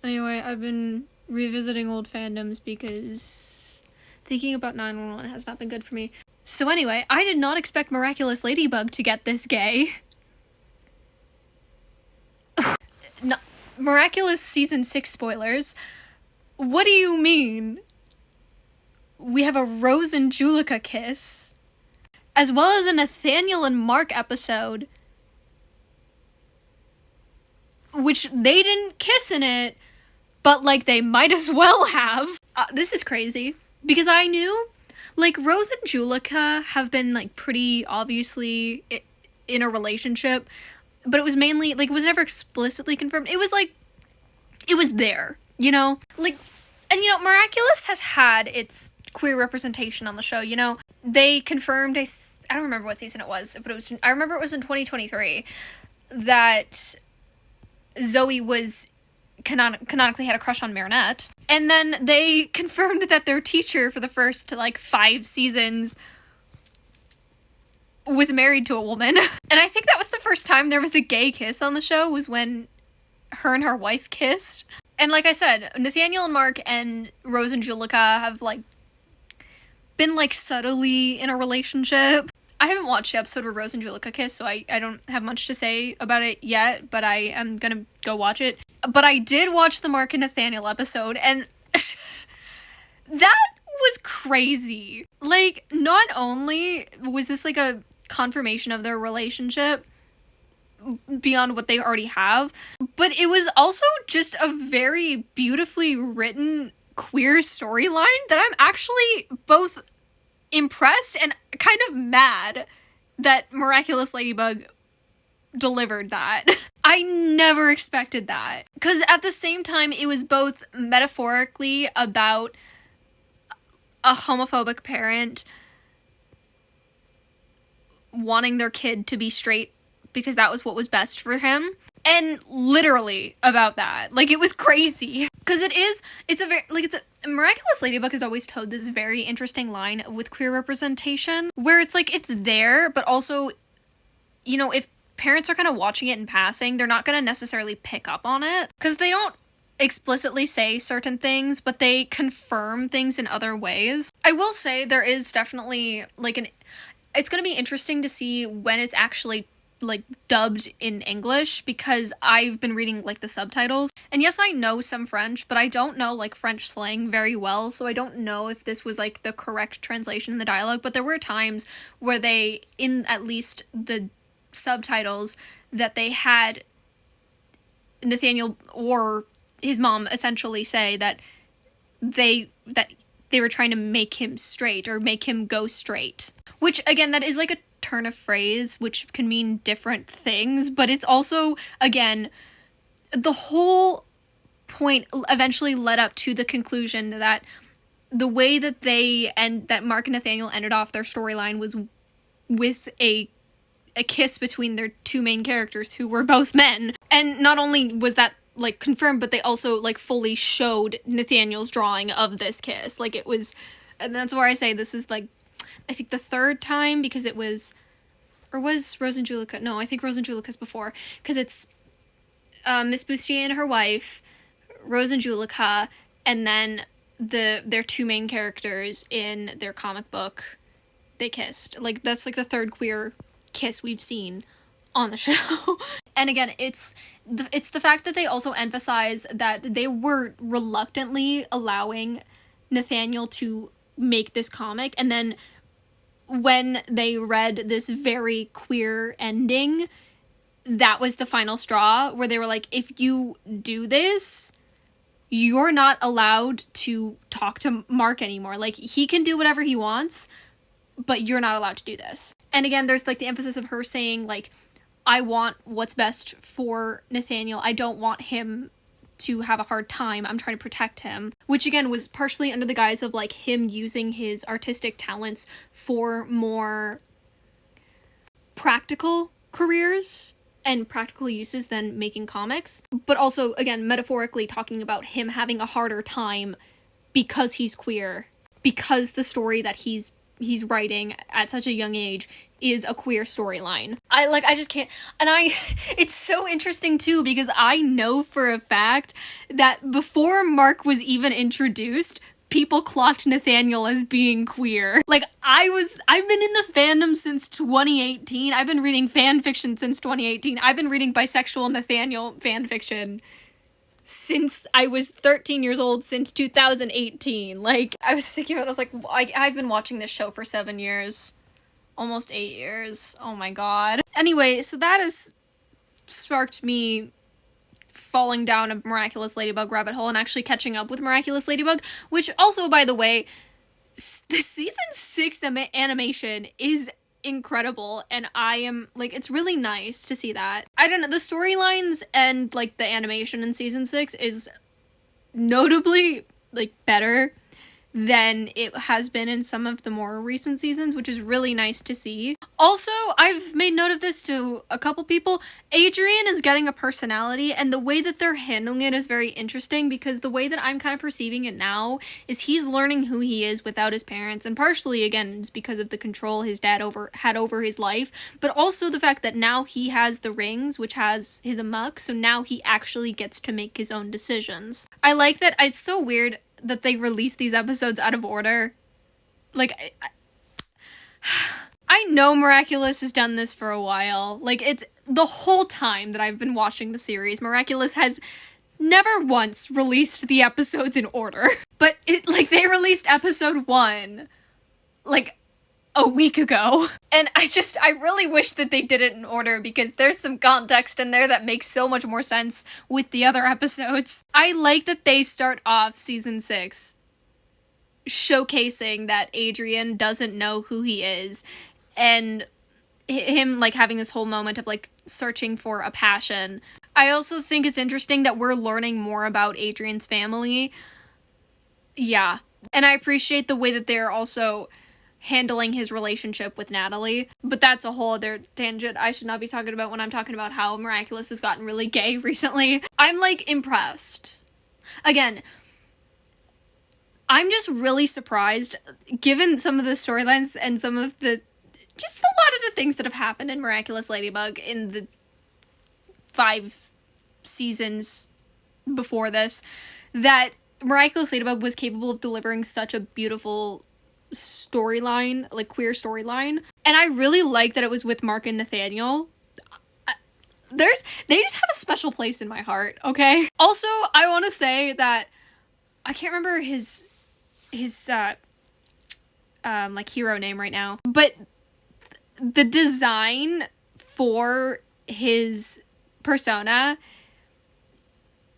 Anyway, I've been revisiting old fandoms because thinking about 911 has not been good for me. So anyway, I did not expect Miraculous Ladybug to get this gay. No, Miraculous Season 6 spoilers. What do you mean? We have a Rose and Julica kiss, as well as a Nathaniel and Mark episode, which they didn't kiss in it, but, like, they might as well have. This is crazy, because I knew, like, Rose and Julica have been, like, pretty obviously in a relationship, but it was mainly, like, it was never explicitly confirmed. It was, like, it was there, you know? Like, and, you know, Miraculous has had its queer representation on the show, you know? They confirmed, I don't remember what season it was, but I remember it was in 2023, that Zoe was canonically had a crush on Marinette. And then they confirmed that their teacher for the first, like, 5 seasons was married to a woman. And I think that was the first time there was a gay kiss on the show, was when her and her wife kissed. And like I said, Nathaniel and Mark and Rose and Julica have, like, been, like, subtly in a relationship. I haven't watched the episode where Rose and Julica kiss, so I don't have much to say about it yet, but I am gonna go watch it. But I did watch the Mark and Nathaniel episode, and that was crazy. Like, not only was this, like, a confirmation of their relationship beyond what they already have, but it was also just a very beautifully written queer storyline that I'm actually both impressed and kind of mad that Miraculous Ladybug delivered that. I never expected that. Because at the same time, it was both metaphorically about a homophobic parent wanting their kid to be straight because that was what was best for him, and literally about that. Like, it was crazy. Because Miraculous Ladybug has always toed this very interesting line with queer representation, where it's like, it's there, but also, you know, if parents are kind of watching it in passing, they're not going to necessarily pick up on it, because they don't explicitly say certain things, but they confirm things in other ways. I will say there is definitely, like, it's going to be interesting to see when it's actually, like, dubbed in English, because I've been reading, like, the subtitles, and yes, I know some French, but I don't know, like, French slang very well, so I don't know if this was, like, the correct translation in the dialogue, but there were times where they, in at least the subtitles, that they had Nathaniel or his mom essentially say that they were trying to make him straight, or make him go straight, which, again, that is, like, a turn of phrase, which can mean different things, but it's also, again, the whole point eventually led up to the conclusion that the way that that Mark and Nathaniel ended off their storyline was with a kiss between their two main characters, who were both men. And not only was that, like, confirmed, but they also, like, fully showed Nathaniel's drawing of this kiss. Like, it was, and that's where I say this is, like, I think the third time, because it was, or was Rose and Julica? No, I think Rose and Julica's before, because it's Miss Bustier and her wife, Rose and Julica, and then their two main characters in their comic book, they kissed. Like, that's, like, the third queer kiss we've seen on the show. And again, it's the fact that they also emphasize that they were reluctantly allowing Nathaniel to make this comic, and then when they read this very queer ending, that was the final straw, where they were like, if you do this, you're not allowed to talk to Mark anymore. Like, he can do whatever he wants, but you're not allowed to do this. And again, there's, like, the emphasis of her saying, like, I want what's best for Nathaniel. I don't want him to have a hard time. I'm trying to protect him. Which, again, was partially under the guise of, like, him using his artistic talents for more practical careers and practical uses than making comics. But also, again, metaphorically talking about him having a harder time because he's queer. Because the story that he's writing at such a young age is a queer storyline. I just can't. And it's so interesting too, because I know for a fact that before Mark was even introduced, people clocked Nathaniel as being queer. Like, I've been in the fandom since 2018. I've been reading fan fiction since 2018. I've been reading bisexual Nathaniel fan fiction since I was 13 years old, since 2018. Like, I was thinking about it, I was like, I've been watching this show for 7 years. Almost 8 years. Oh my god. Anyway, so that has sparked me falling down a Miraculous Ladybug rabbit hole and actually catching up with Miraculous Ladybug, which also, by the way, the season 6 animation is incredible, and I am, like, it's really nice to see that. I don't know, the storylines and, like, the animation in season 6 is notably, like, better than it has been in some of the more recent seasons, which is really nice to see. Also, I've made note of this to a couple people. Adrian is getting a personality, and the way that they're handling it is very interesting, because the way that I'm kind of perceiving it now is he's learning who he is without his parents, and partially, again, it's because of the control his dad had over his life, but also the fact that now he has the rings, which has his amok, so now he actually gets to make his own decisions. I like that. It's so weird that they release these episodes out of order. Like, I know Miraculous has done this for a while. Like, it's the whole time that I've been watching the series, Miraculous has never once released the episodes in order. But they released episode 1, like, a week ago. And I really wish that they did it in order, because there's some context in there that makes so much more sense with the other episodes. I like that they start off season 6 showcasing that Adrian doesn't know who he is, and him, like, having this whole moment of, like, searching for a passion. I also think it's interesting that we're learning more about Adrian's family. Yeah. And I appreciate the way that they're also handling his relationship with Natalie. But that's a whole other tangent I should not be talking about when I'm talking about how Miraculous has gotten really gay recently. I'm, like, impressed. Again, I'm just really surprised, given some of the storylines and some of the, just a lot of the things that have happened in Miraculous Ladybug in the 5 seasons before this, that Miraculous Ladybug was capable of delivering such a beautiful storyline, like, queer storyline. And I really like that it was with Mark and Nathaniel. They just have a special place in my heart, okay? Also, I want to say that I can't remember his like, hero name right now, but the design for his persona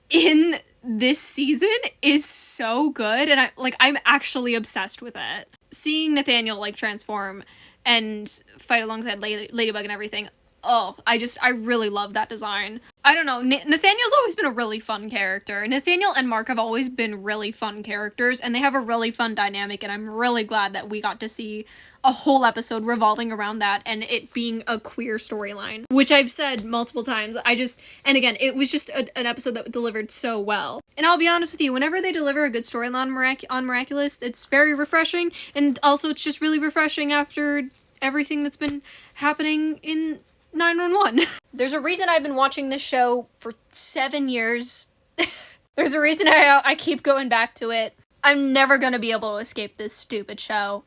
in this season is so good, and I'm actually obsessed with it. Seeing Nathaniel, like, transform and fight alongside Ladybug and everything, I really love that design. I don't know, Nathaniel's always been a really fun character. Nathaniel and Mark have always been really fun characters, and they have a really fun dynamic, and I'm really glad that we got to see a whole episode revolving around that, and it being a queer storyline, which I've said multiple times. And again, it was just an episode that delivered so well. And I'll be honest with you, whenever they deliver a good storyline on Miraculous, it's very refreshing, and also it's just really refreshing after everything that's been happening in 911. There's a reason I've been watching this show for 7 years. There's a reason I keep going back to it. I'm never gonna be able to escape this stupid show.